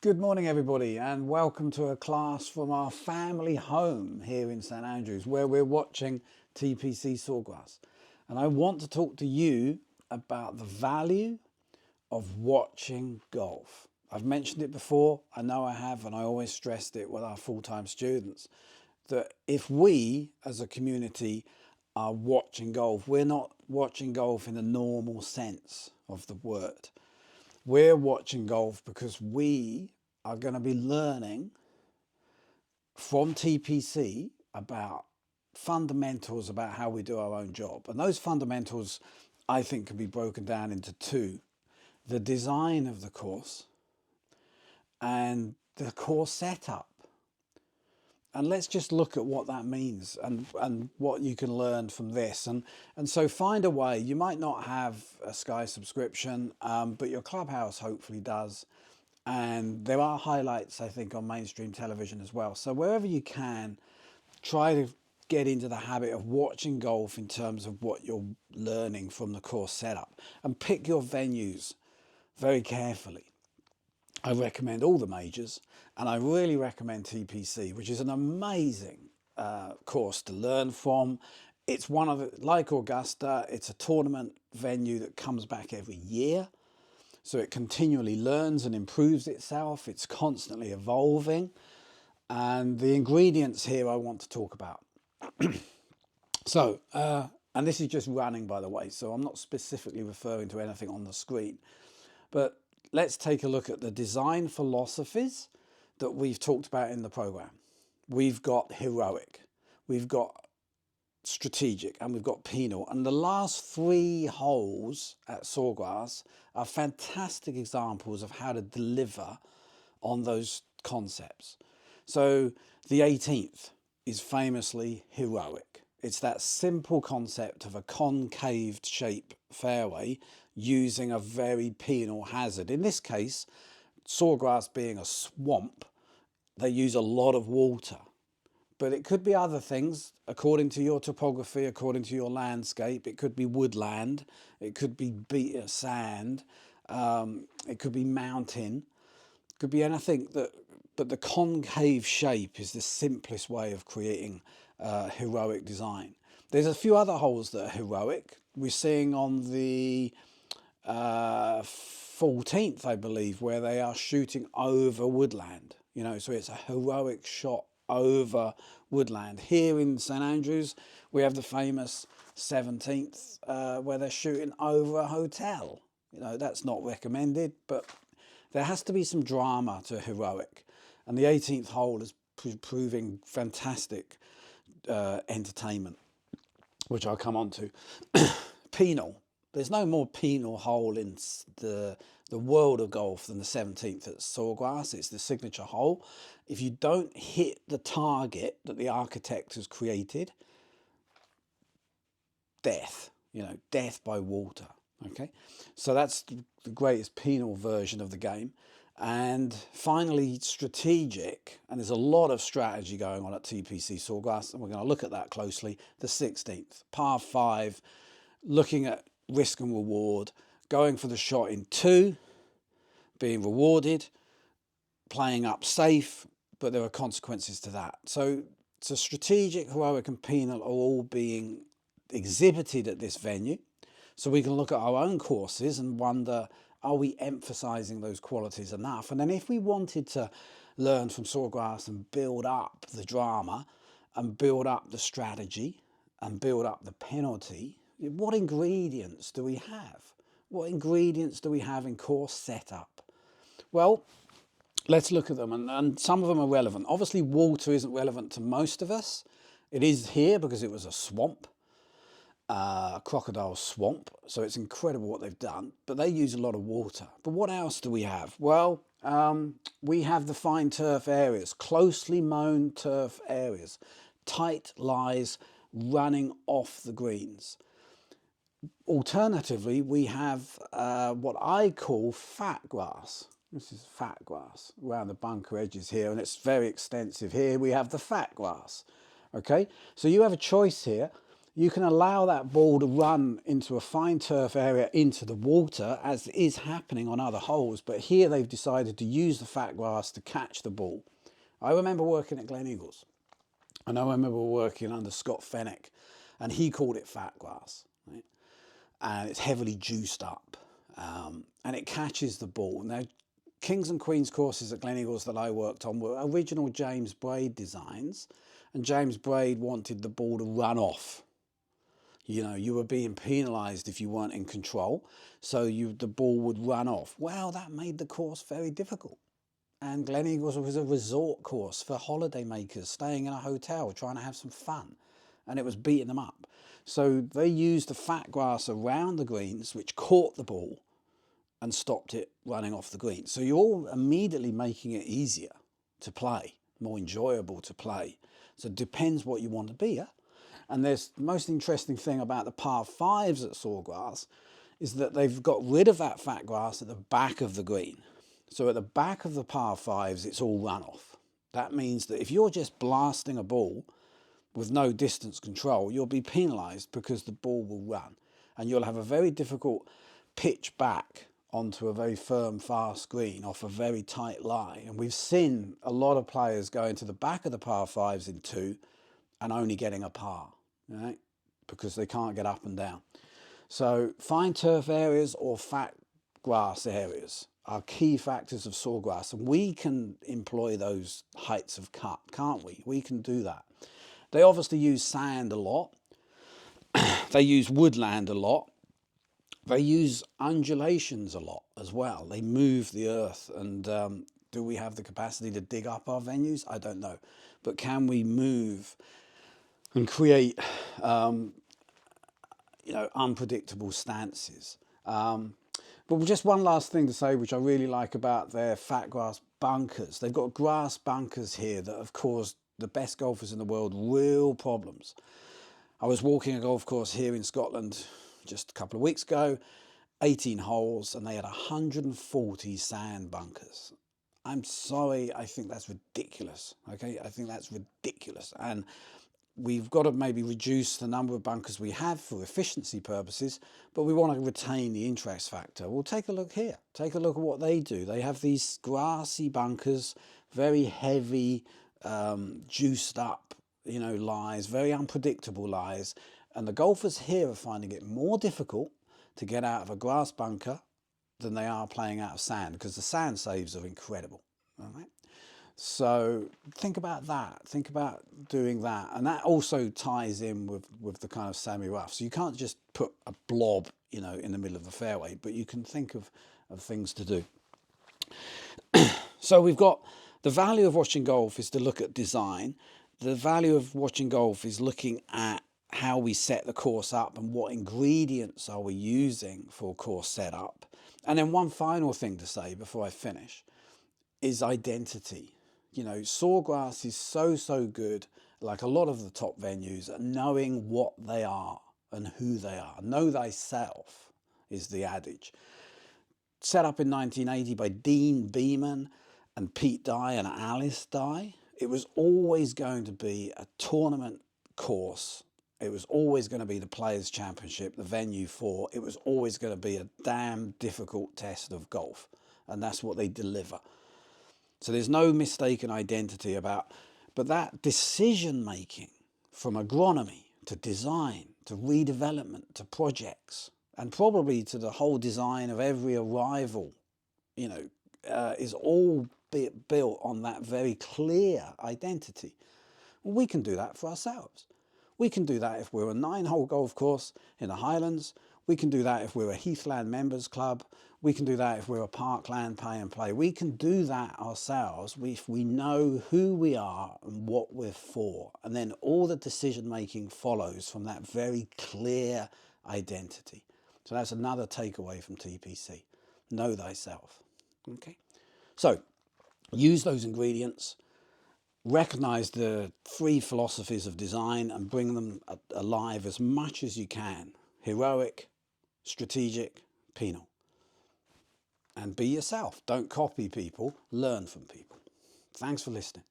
Good morning everybody, and welcome to a class from our family home here in St Andrews where we're watching TPC Sawgrass. And I want to talk to you about the value of watching golf. I've mentioned it before, I know I have, and I always stressed it with our full-time students, that if we as a community are watching golf, we're not watching golf in the normal sense of the word. We're watching golf because we are going to be learning from TPC about fundamentals about how we do our own job. And those fundamentals, I think, can be broken down into two: the design of the course and the course setup. And let's just look at what that means and what you can learn from this. And so find a way. You might not have a Sky subscription, but your clubhouse hopefully does. And there are highlights, I think, on mainstream television as well. So wherever you can, try to get into the habit of watching golf in terms of what you're learning from the course setup. And pick your venues very carefully. I recommend all the majors, and I really recommend TPC, which is an amazing course to learn from. It's one of the, like Augusta, it's a tournament venue that comes back every year. So it continually learns and improves itself. It's constantly evolving. And the ingredients here I want to talk about. So, and this is just running, by the way, so I'm not specifically referring to anything on the screen. But let's take a look at the design philosophies that we've talked about in the program. We've got heroic, we've got strategic, and we've got penal. And the last three holes at Sawgrass are fantastic examples of how to deliver on those concepts. So the 18th is famously heroic. It's that simple concept of a concave shape fairway using a very penal hazard. In this case, Sawgrass being a swamp, they use a lot of water. But it could be other things according to your topography, according to your landscape. It could be woodland, it could be sand, it could be mountain, it could be anything that. But the concave shape is the simplest way of creating heroic design. There's a few other holes that are heroic. We're seeing on the 14th, I believe, where they are shooting over woodland. You know, so it's a heroic shot over woodland. Here in St Andrews, we have the famous 17th where they're shooting over a hotel. You know, that's not recommended, but there has to be some drama to heroic. And the 18th hole is proving fantastic entertainment, which I'll come on to. Penal. There's no more penal hole in the world of golf than the 17th at Sawgrass. It's the signature hole. If you don't hit the target that the architect has created, death, you know, death by water. Okay, so that's the greatest penal version of the game. And finally, strategic, and there's a lot of strategy going on at TPC Sawgrass, and we're going to look at that closely. The 16th, par 5, looking at risk and reward, going for the shot in 2, being rewarded, playing up safe, but there are consequences to that. So strategic, heroic and penal are all being exhibited at this venue. So we can look at our own courses and wonder, are we emphasising those qualities enough? And then if we wanted to learn from Sawgrass and build up the drama and build up the strategy and build up the penalty, what ingredients do we have? What ingredients do we have in course setup? Well, let's look at them, and some of them are relevant. Obviously, water isn't relevant to most of us. It is here because it was a swamp. Crocodile swamp, so it's incredible what they've done, but they use a lot of water. But what else do we have? Well, we have the fine turf areas, closely mown turf areas, tight lies running off the greens. Alternatively, we have what I call fat grass. This is fat grass around the bunker edges here, and it's very extensive. Here we have the fat grass. Okay, so you have a choice here. you can allow that ball to run into a fine turf area into the water, as is happening on other holes, but here they've decided to use the fat grass to catch the ball. I remember working at Glen Eagles, and I remember working under Scott Fennick, and he called it fat grass, right? And it's heavily juiced up, and it catches the ball. Now, Kings and Queens courses at Glen Eagles that I worked on were original James Braid designs, and James Braid wanted the ball to run off. You know, you were being penalised if you weren't in control, so the ball would run off. Well, that made the course very difficult. And Glen Eagles was a resort course for holiday makers staying in a hotel trying to have some fun, and it was beating them up. So they used the fat grass around the greens, which caught the ball and stopped it running off the green. So you're all immediately making it easier to play, more enjoyable to play. So it depends what you want to be. And there's the most interesting thing about the par fives at Sawgrass is that they've got rid of that fat grass at the back of the green. So at the back of the par fives, it's all runoff. That means that if you're just blasting a ball with no distance control, you'll be penalised because the ball will run. And you'll have a very difficult pitch back onto a very firm, fast green off a very tight lie. And we've seen a lot of players go into the back of the par fives in 2 and only getting a par, right? Because they can't get up and down. So fine turf areas or fat grass areas are key factors of Sawgrass, and we can employ those heights of cut, can't we? We can do that. They obviously use sand a lot. They use woodland a lot. They use undulations a lot as well. They move the earth, and do we have the capacity to dig up our venues? I don't know. But can we move and create unpredictable stances? But just one last thing to say, which I really like about their fat grass bunkers. They've got grass bunkers here that have caused the best golfers in the world real problems. I was walking a golf course here in Scotland just a couple of weeks ago, 18 holes, and they had 140 sand bunkers. I'm sorry, I think that's ridiculous. Okay, I think that's ridiculous. And we've got to maybe reduce the number of bunkers we have for efficiency purposes, but we want to retain the interest factor. Well, take a look here. Take a look at what they do. They have these grassy bunkers, very heavy, juiced up, lies, very unpredictable lies. And the golfers here are finding it more difficult to get out of a grass bunker than they are playing out of sand, because the sand saves are incredible. All right. So think about that. Think about doing that. And that also ties in with the kind of semi-rough. So you can't just put a blob, in the middle of the fairway, but you can think of things to do. So we've got the value of watching golf is to look at design. The value of watching golf is looking at how we set the course up and what ingredients are we using for course setup. And then one final thing to say before I finish is identity. Sawgrass is so good, like a lot of the top venues, at knowing what they are and who they are. Know thyself is the adage. Set up in 1980 by Dean Beeman and Pete Dye and Alice Dye, it was always going to be a tournament course. It was always going to be the Players Championship, the venue for. It was always going to be a damn difficult test of golf, and that's what they deliver. So there's no mistaken identity but that decision making, from agronomy to design to redevelopment to projects, and probably to the whole design of every arrival, is all built on that very clear identity. Well, we can do that for ourselves. We can do that if we're a 9-hole golf course in the Highlands. We can do that if we're a Heathland members club. We can do that if we're a Parkland pay and play. We can do that ourselves if we know who we are and what we're for. And then all the decision making follows from that very clear identity. So that's another takeaway from TPC. Know thyself. Okay. So use those ingredients. Recognize the 3 philosophies of design and bring them alive as much as you can. Heroic, strategic, penal. And be yourself. Don't copy people, learn from people. Thanks for listening.